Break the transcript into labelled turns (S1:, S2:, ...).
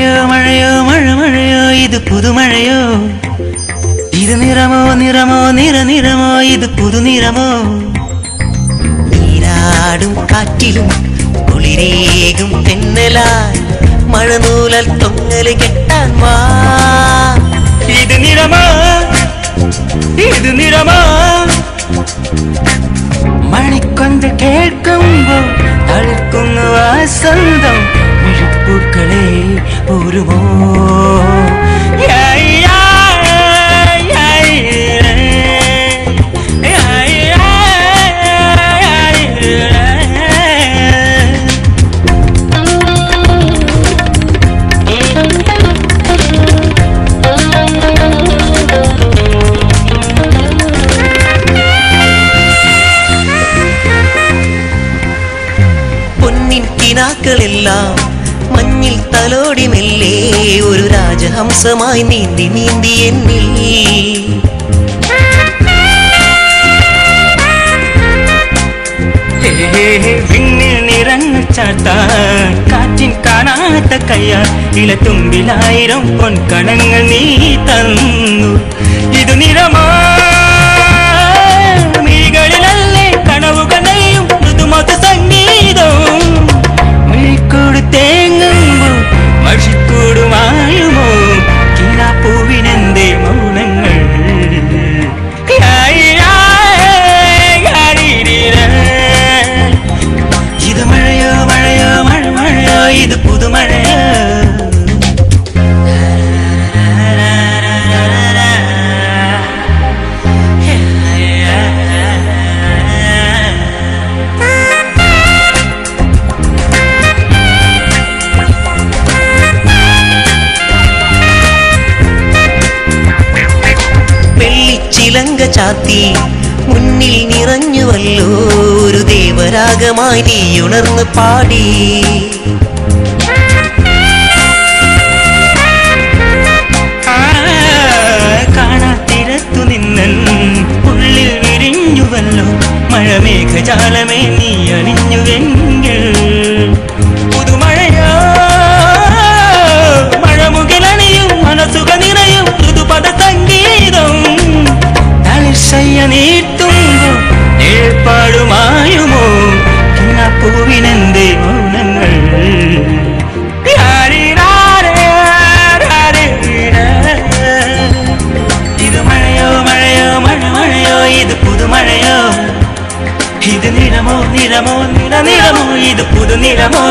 S1: മഴയോ മഴയോ മഴ മഴയോ ഇത് പുതുമഴയോ ഇത് നിറമോ നിറമോ നിറമോ ഇത് പുതുനിറമോ നീരാടും കാറ്റിലും കുളിരേകും തെന്നലായി മഴനൂലാൽ തൊങ്ങല് കെട്ടാൻ വാ ഇത് നിറമോ മണിക്കൊന്ത് കേൾക്കുമ്പോൾ തളിർക്കുന്നു വസന്തം മിഴിപ്പൂക്കളെ ഒരുമോ ിനാക്കളെല്ലാം മഞ്ഞിൽ തലോടി മെല്ലെ ഒരു രാജഹംസമായി നീന്തി നീന്തി എന്നിൽ വിണ്ണിൽ നിറഞ്ഞു ചാത്താൻ കാറ്റിൻ കാണാത്ത കയ്യാൽ ഇലത്തുമ്പിലായിരം പൊൻകണങ്ങൾ നീ തന്നു ഇത് നിറമോ മിഴികളിലല്ലേ കനവുകൾ നെയ്യും മൃദുമധു സംഗീതവും തേങ്ങുമ്പോൾ മഷിക്കൂടുമായുമോ കിനാപ്പൂവിനെന്തേ മൗനങ്ങൾ ഇത് മഴയോ മഴയോ മഴ മഴയോ ഇത് പുതുമഴയോ ചിലങ്ക ചാത്തി മുന്നിൽ നിറഞ്ഞുവല്ലോ ഒരു ദേവരാഗമായി നീ ഉണർന്ന് പാടി കാണാത്തിരത്തു നിന്നൻ ഉള്ളിൽ വിരിഞ്ഞുവല്ലോ മഴമേഘജാലമേ നീ അണിഞ്ഞുവെങ്കിൽ പുതുമഴയോ മഴമുകിലണിയും മനസുക നിറയും ഋതുപദ സംഗീതം നീട്ടുമ്പോൾ ഏർപ്പാടുമായുമോ കിണപ്പൂവിനെന്തേ മൗനങ്ങൾ ഇത് മഴയോ മഴയോ മഴ മഴയോ ഇത് പുതുമഴയോ ഇത് നിറമോ നിറമോ നിറമോ ഇത് പുതുനിറമോ